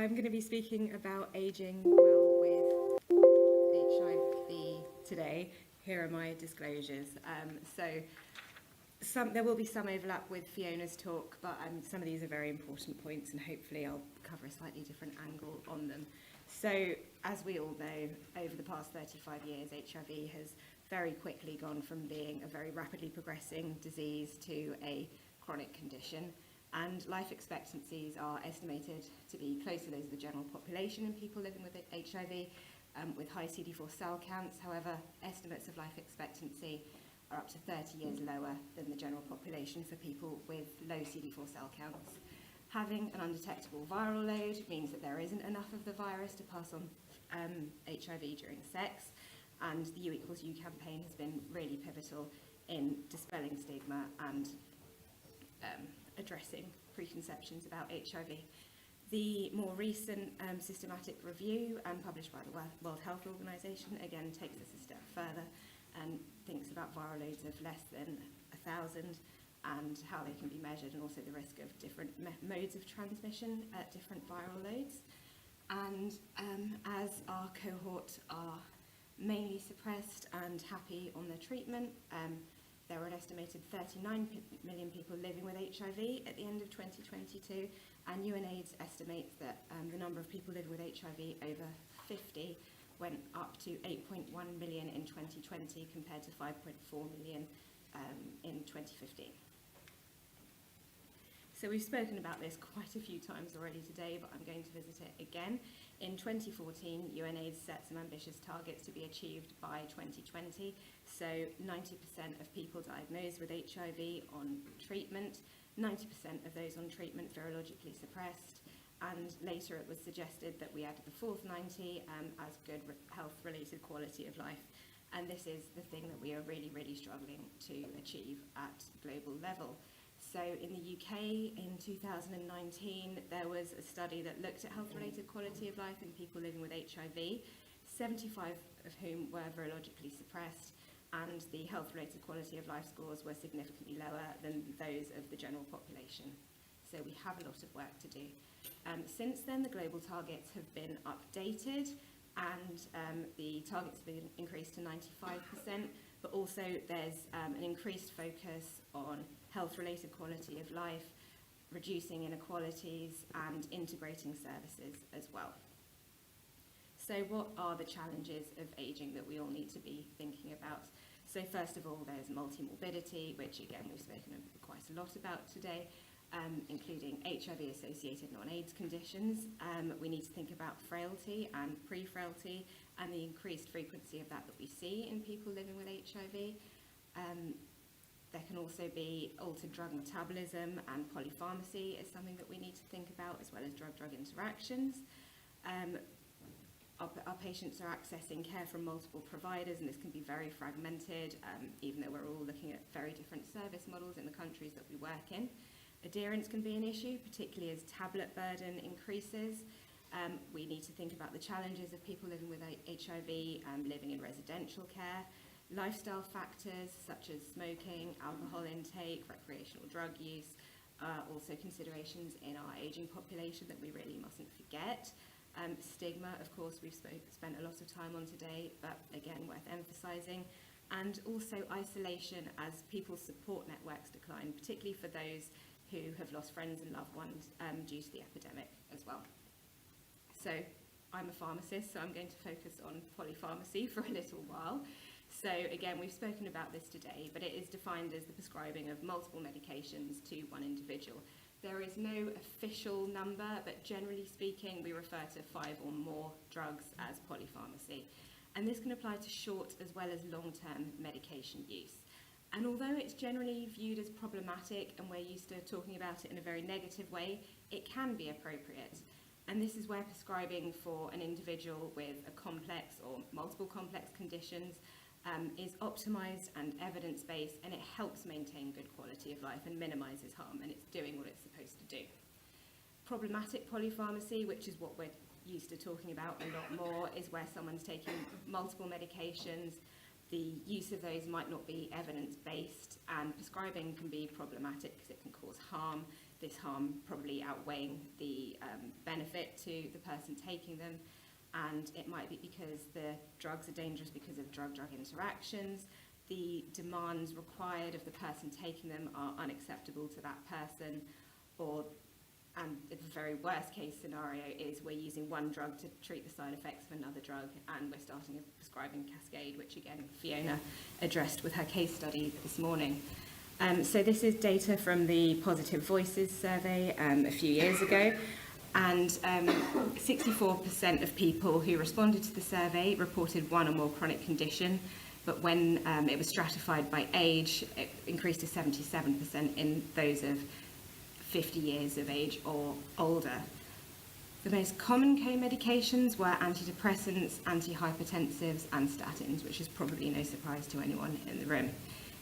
I'm going to be speaking about ageing well with HIV today. Here are my disclosures. There will be some overlap with Fiona's talk, but some of these are very important points, and hopefully I'll cover a slightly different angle on them. So, as we all know, over the past 35 years, HIV has very quickly gone from being a very rapidly progressing disease to a chronic condition. And life expectancies are estimated to be close to those of the general population in people living with HIV, with high CD4 cell counts. However, estimates of life expectancy are up to 30 years lower than the general population for people with low CD4 cell counts. Having an undetectable viral load means that there isn't enough of the virus to pass on HIV during sex, and the U=U campaign has been really pivotal in dispelling stigma and addressing preconceptions about HIV. The more recent systematic review published by the World Health Organization again takes us a step further and thinks about viral loads of less than 1,000 and how they can be measured, and also the risk of different modes of transmission at different viral loads. And as our cohort are mainly suppressed and happy on their treatment, there were an estimated 39 million people living with HIV at the end of 2022, and UNAIDS estimates that the number of people living with HIV over 50 went up to 8.1 million in 2020 compared to 5.4 million in 2015. So we've spoken about this quite a few times already today, but I'm going to visit it again. In 2014, UNAIDS set some ambitious targets to be achieved by 2020. So 90% of people diagnosed with HIV on treatment, 90% of those on treatment virologically suppressed, and later it was suggested that we added the fourth 90 as good health-related quality of life. And this is the thing that we are really, really struggling to achieve at global level. So in the UK in 2019, there was a study that looked at health-related quality of life in people living with HIV, 75 of whom were virologically suppressed, and the health-related quality of life scores were significantly lower than those of the general population. So we have a lot of work to do. Since then, the global targets have been updated, and the targets have been increased to 95%, but also there's an increased focus on health-related quality of life, reducing inequalities, and integrating services as well. So what are the challenges of ageing that we all need to be thinking about? So first of all, there's multimorbidity, which again we've spoken quite a lot about today, including HIV-associated non-AIDS conditions. We need to think about frailty and pre-frailty and the increased frequency of that we see in people living with HIV. There can also be altered drug metabolism, and polypharmacy is something that we need to think about, as well as drug-drug interactions. Our patients are accessing care from multiple providers, and this can be very fragmented, even though we're all looking at very different service models in the countries that we work in. Adherence can be an issue, particularly as tablet burden increases. We need to think about the challenges of people living with HIV living in residential care. Lifestyle factors such as smoking, alcohol intake, recreational drug use are also considerations in our ageing population that we really mustn't forget. Stigma, of course, we've spent a lot of time on today, but again, worth emphasising. And also isolation as people's support networks decline, particularly for those who have lost friends and loved ones due to the epidemic as well. So I'm a pharmacist, so I'm going to focus on polypharmacy for a little while. So again, we've spoken about this today, but it is defined as the prescribing of multiple medications to one individual. There is no official number, but generally speaking, we refer to 5 or more drugs as polypharmacy. And this can apply to short as well as long-term medication use. And although it's generally viewed as problematic and we're used to talking about it in a very negative way, it can be appropriate. And this is where prescribing for an individual with a complex or multiple complex conditions is optimised and evidence-based, and it helps maintain good quality of life and minimises harm, and it's doing what it's supposed to do. Problematic polypharmacy, which is what we're used to talking about a lot more, is where someone's taking multiple medications. the use of those might not be evidence-based, and prescribing can be problematic because it can cause harm, this harm probably outweighing the benefit to the person taking them. And it might be because the drugs are dangerous because of drug-drug interactions, the demands required of the person taking them are unacceptable to that person, and the very worst case scenario is we're using one drug to treat the side effects of another drug, and we're starting a prescribing cascade, which again Fiona addressed with her case study this morning. So this is data from the Positive Voices survey a few years ago, and 64% of people who responded to the survey reported one or more chronic condition, but when it was stratified by age, it increased to 77% in those of 50 years of age or older. The most common co-medications were antidepressants, antihypertensives and statins, which is probably no surprise to anyone in the room.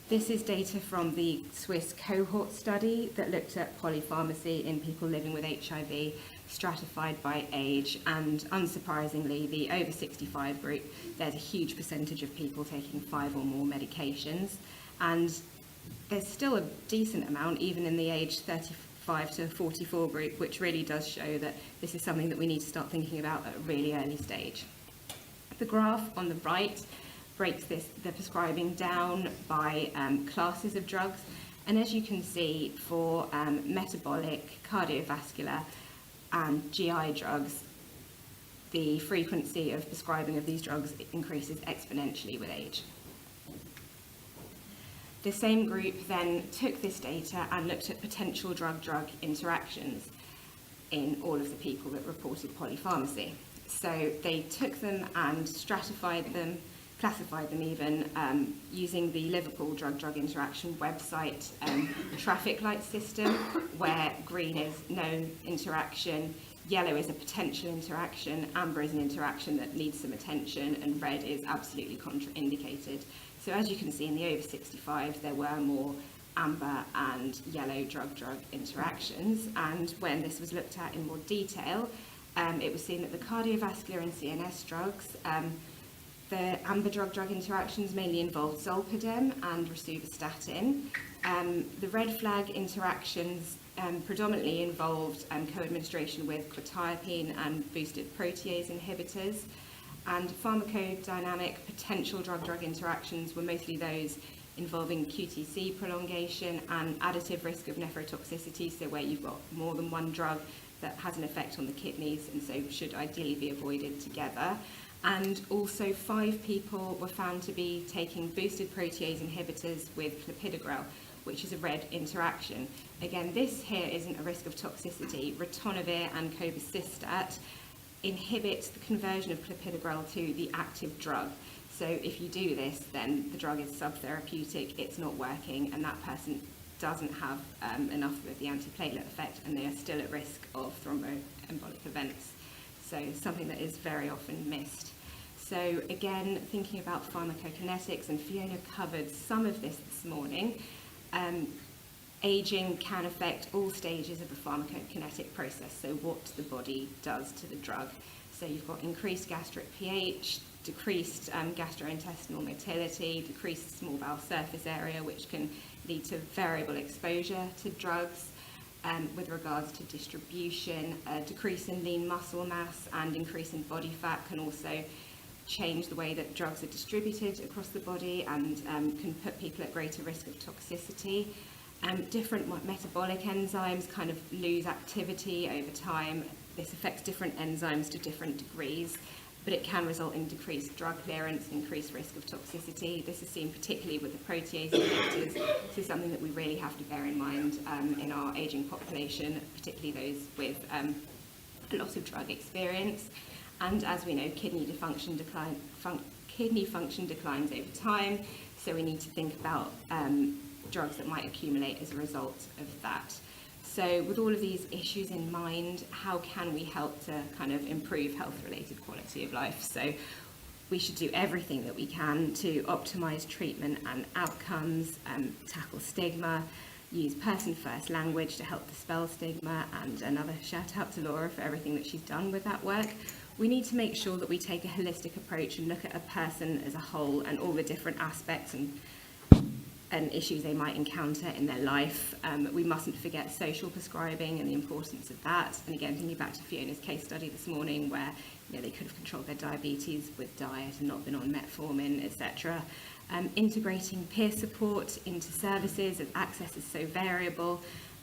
This is data from the Swiss cohort study that looked at polypharmacy in people living with HIV, stratified by age, and unsurprisingly, the over 65 group, there's a huge percentage of people taking 5 or more medications, and there's still a decent amount even in the age 35 to 44 group, which really does show that this is something that we need to start thinking about at a really early stage. The graph on the right breaks the prescribing down by classes of drugs, and as you can see, for metabolic, cardiovascular and GI drugs, the frequency of prescribing of these drugs increases exponentially with age. The same group then took this data and looked at potential drug-drug interactions in all of the people that reported polypharmacy. So they took them and stratified them, classified them even, using the Liverpool drug-drug interaction website traffic light system, where green is known interaction, yellow is a potential interaction, amber is an interaction that needs some attention, and red is absolutely contraindicated. So as you can see in the over 65, there were more amber and yellow drug-drug interactions, and when this was looked at in more detail, it was seen that the cardiovascular and CNS drugs, the amber drug-drug interactions mainly involved zolpidem and rosuvastatin. The red flag interactions predominantly involved co-administration with quetiapine and boosted protease inhibitors, and pharmacodynamic potential drug-drug interactions were mostly those involving QTc prolongation and additive risk of nephrotoxicity, so where you've got more than one drug that has an effect on the kidneys and so should ideally be avoided together. And also 5 people were found to be taking boosted protease inhibitors with clopidogrel, which is a red interaction. Again, this here isn't a risk of toxicity. Ritonavir and cobicistat inhibits the conversion of clopidogrel to the active drug. So if you do this, then the drug is subtherapeutic, it's not working, and that person doesn't have enough of the antiplatelet effect, and they are still at risk of thromboembolic events. So something that is very often missed. So again, thinking about pharmacokinetics, and Fiona covered some of this morning, aging can affect all stages of the pharmacokinetic process, so what the body does to the drug. So you've got increased gastric pH, decreased gastrointestinal motility, decreased small bowel surface area, which can lead to variable exposure to drugs. With regards to distribution, a decrease in lean muscle mass and increase in body fat can also change the way that drugs are distributed across the body and can put people at greater risk of toxicity. Different metabolic enzymes kind of lose activity over time. This affects different enzymes to different degrees, but it can result in decreased drug clearance, increased risk of toxicity. This is seen particularly with the protease inhibitors. This is something that we really have to bear in mind in our ageing population, particularly those with a lot of drug experience. And as we know, kidney function declines over time, so we need to think about drugs that might accumulate as a result of that. So with all of these issues in mind, how can we help to kind of improve health-related quality of life? So we should do everything that we can to optimise treatment and outcomes, tackle stigma, use person-first language to help dispel stigma, and another shout out to Laura for everything that she's done with that work. we need to make sure that we take a holistic approach and look at a person as a whole and all the different aspects and issues they might encounter in their life. We mustn't forget social prescribing and the importance of that. And again, thinking back to Fiona's case study this morning, where they could have controlled their diabetes with diet and not been on metformin, etc. Integrating peer support into services as access is so variable,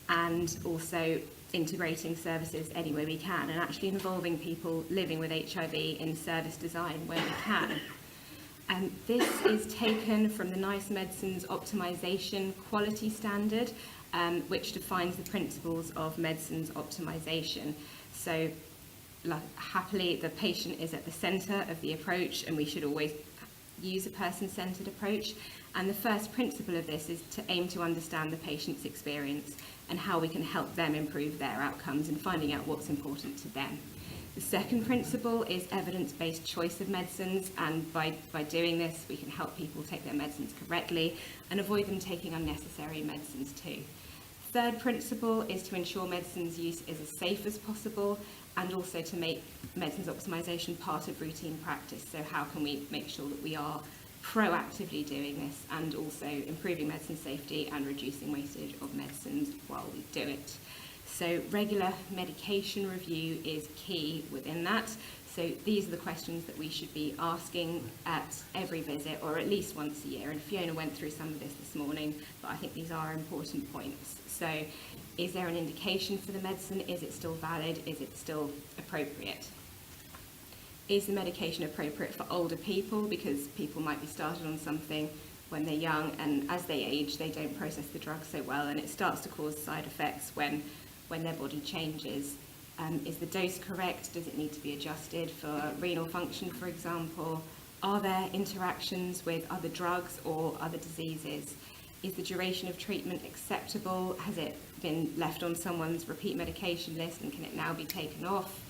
and also integrating services any way we can, and actually involving people living with HIV in service design where we can. This is taken from the NICE Medicines Optimization Quality Standard, which defines the principles of medicines optimization. So, happily, the patient is at the centre of the approach, and we should always use a person-centred approach. And the first principle of this is to aim to understand the patient's experience and how we can help them improve their outcomes and finding out what's important to them. The second principle is evidence-based choice of medicines, and by doing this we can help people take their medicines correctly and avoid them taking unnecessary medicines too. Third principle is to ensure medicines use is as safe as possible, and also to make medicines optimization part of routine practice. So how can we make sure that we are proactively doing this and also improving medicine safety and reducing wastage of medicines while we do it. So regular medication review is key within that. So these are the questions that we should be asking at every visit, or at least once a year. And Fiona went through some of this morning, but I think these are important points. So is there an indication for the medicine? Is it still valid? Is it still appropriate? Is the medication appropriate for older people? Because people might be started on something when they're young, and as they age, they don't process the drug so well, and it starts to cause side effects when their body changes. Is the dose correct? Does it need to be adjusted for renal function, for example? Are there interactions with other drugs or other diseases? Is the duration of treatment acceptable? Has it been left on someone's repeat medication list, and can it now be taken off?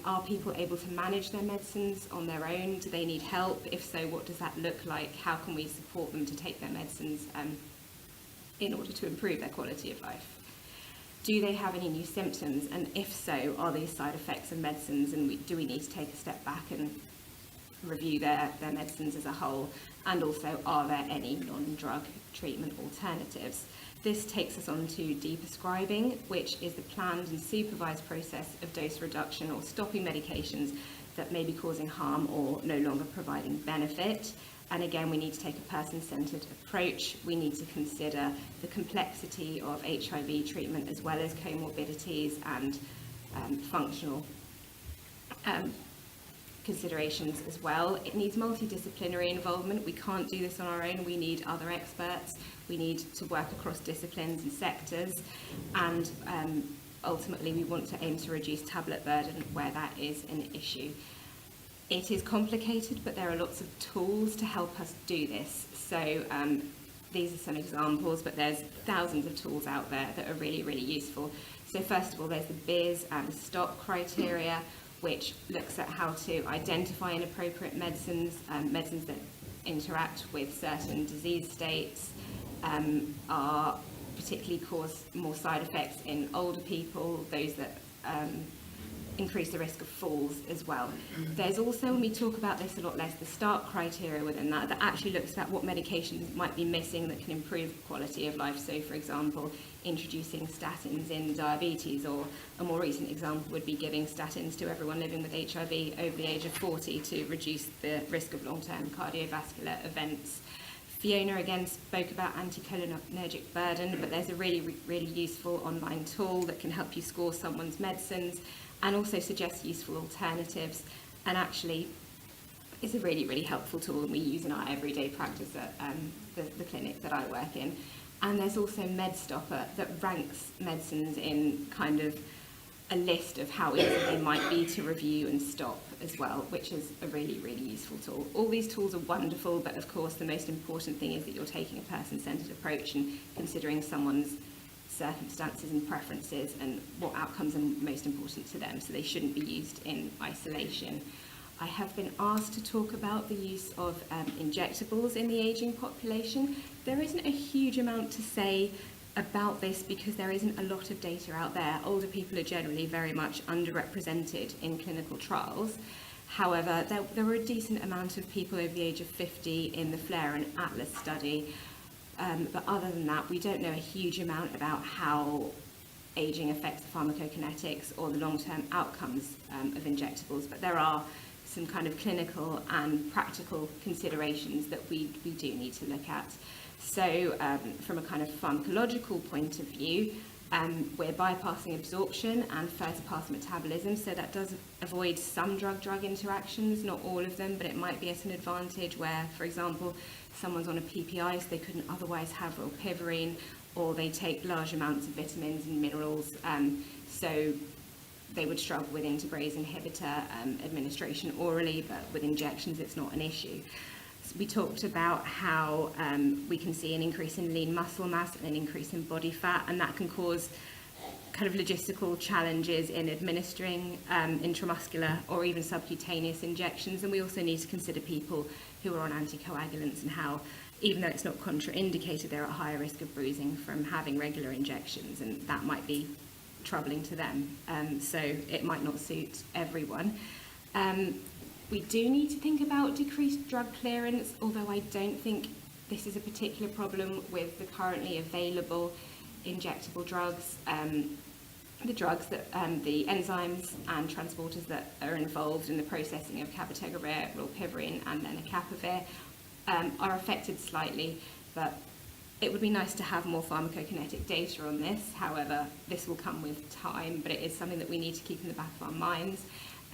Are people able to manage their medicines on their own? Do they need help? If so, what does that look like? How can we support them to take their medicines in order to improve their quality of life? Do they have any new symptoms? And if so, are these side effects of medicines, and do we need to take a step back and review their medicines as a whole? And also, are there any non-drug treatment alternatives? This takes us on to deprescribing, which is the planned and supervised process of dose reduction or stopping medications that may be causing harm or no longer providing benefit. And again, we need to take a person-centred approach. We need to consider the complexity of HIV treatment as well as comorbidities and functional considerations as well. It needs multidisciplinary involvement. We can't do this on our own. We need other experts. We need to work across disciplines and sectors. And ultimately, we want to aim to reduce tablet burden where that is an issue. It is complicated, but there are lots of tools to help us do this. So these are some examples, but there's thousands of tools out there that are really, really useful. So first of all, there's the BIS and STOP criteria, which looks at how to identify inappropriate medicines, medicines that interact with certain disease states, are particularly cause more side effects in older people, those that increase the risk of falls as well. There's also, when we talk about this a lot less, the START criteria within that actually looks at what medications might be missing that can improve quality of life. So, for example, introducing statins in diabetes, or a more recent example would be giving statins to everyone living with HIV over the age of 40 to reduce the risk of long-term cardiovascular events. Fiona again spoke about anticholinergic burden, but there's a really, really useful online tool that can help you score someone's medicines and also suggest useful alternatives, and actually is a really, really helpful tool and we use in our everyday practice at the clinic that I work in. And there's also MedStopper that ranks medicines in kind of a list of how easy they might be to review and stop as well, which is a really, really useful tool. All these tools are wonderful, but of course the most important thing is that you're taking a person-centred approach and considering someone's circumstances and preferences and what outcomes are most important to them, so they shouldn't be used in isolation. I have been asked to talk about the use of injectables in the ageing population. There isn't a huge amount to say about this because there isn't a lot of data out there. Older people are generally very much underrepresented in clinical trials. However, there were a decent amount of people over the age of 50 in the FLAIR and ATLAS study. But other than that, we don't know a huge amount about how aging affects the pharmacokinetics or the long-term outcomes of injectables. But there are some kind of clinical and practical considerations that we do need to look at. So from a kind of pharmacological point of view, we're bypassing absorption and first-pass metabolism, so that does avoid some drug-drug interactions, not all of them, but it might be at an advantage where, for example, someone's on a PPI so they couldn't otherwise have rilpivirine, or they take large amounts of vitamins and minerals, so they would struggle with integrase inhibitor administration orally, but with injections it's not an issue. We talked about how we can see an increase in lean muscle mass and an increase in body fat, and that can cause kind of logistical challenges in administering intramuscular or even subcutaneous injections. And we also need to consider people who are on anticoagulants and how, even though it's not contraindicated, they're at higher risk of bruising from having regular injections, and that might be troubling to them. So it might not suit everyone. We do need to think about decreased drug clearance, although I don't think this is a particular problem with the currently available injectable drugs. The drugs that, the enzymes and transporters that are involved in the processing of cabotegravir, rilpivirine and lenacapavir are affected slightly, but it would be nice to have more pharmacokinetic data on this. However, this will come with time, but it is something that we need to keep in the back of our minds.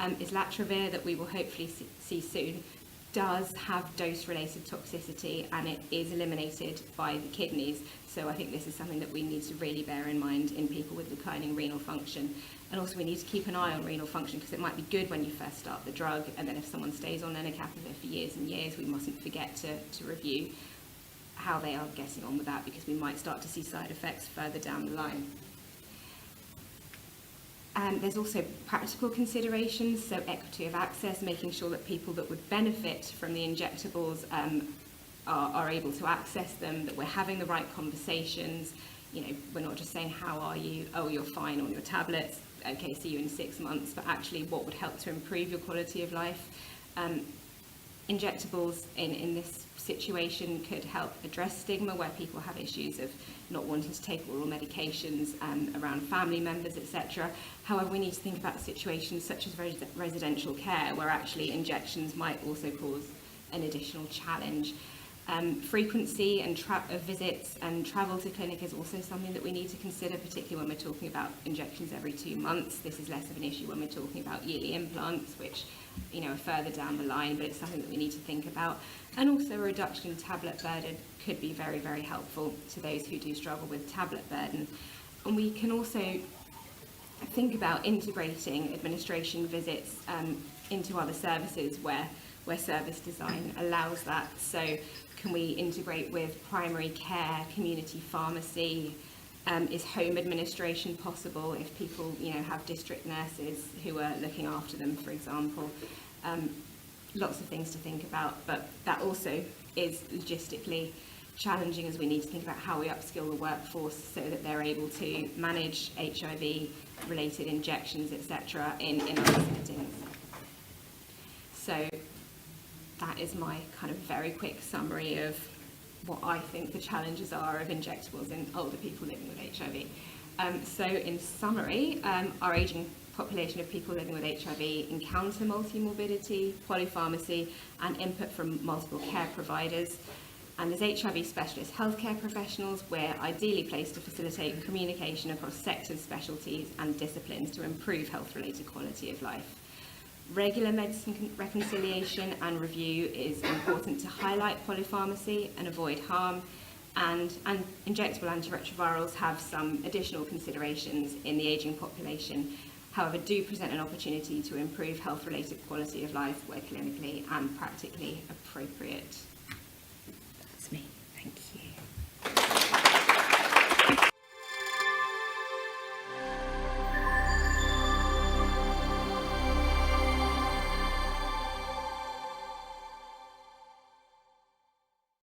Islatravir, that we will hopefully see soon, does have dose-related toxicity, and it is eliminated by the kidneys. So I think this is something that we need to really bear in mind in people with declining renal function. And also we need to keep an eye on renal function, because it might be good when you first start the drug, and then if someone stays on lenacapavir for years and years, we mustn't forget to review how they are getting on with that, because we might start to see side effects further down the line. There's also practical considerations, so equity of access, making sure that people that would benefit from the injectables are able to access them, that we're having the right conversations. You know, we're not just saying, how are you? Oh, you're fine on your tablets. Okay, see you in 6 months. But actually, what would help to improve your quality of life? Injectables in this situation could help address stigma, where people have issues of not wanting to take oral medications around family members, etc. However, we need to think about situations such as residential care, where actually injections might also cause an additional challenge. Frequency and of visits and travel to clinic is also something that we need to consider, particularly when we're talking about injections every 2 months. This is less of an issue when we're talking about yearly implants, which, you know, are further down the line, but it's something that we need to think about. And also a reduction in tablet burden could be very, very helpful to those who do struggle with tablet burden. And we can also think about integrating administration visits into other services where service design allows that. So can we integrate with primary care, community pharmacy? Is home administration possible if people, you know, have district nurses who are looking after them, for example? Lots of things to think about, but that also is logistically challenging, as we need to think about how we upskill the workforce so that they're able to manage HIV-related injections, etc., in other settings. So that is my kind of very quick summary of what I think the challenges are of injectables in older people living with HIV. So in summary, our ageing population of people living with HIV encounter multimorbidity, polypharmacy, and input from multiple care providers. And as HIV specialist healthcare professionals, we're ideally placed to facilitate communication across sectors, specialties, and disciplines to improve health-related quality of life. Regular medicine reconciliation and review is important to highlight polypharmacy and avoid harm, and injectable antiretrovirals have some additional considerations in the ageing population, however do present an opportunity to improve health-related quality of life where clinically and practically appropriate.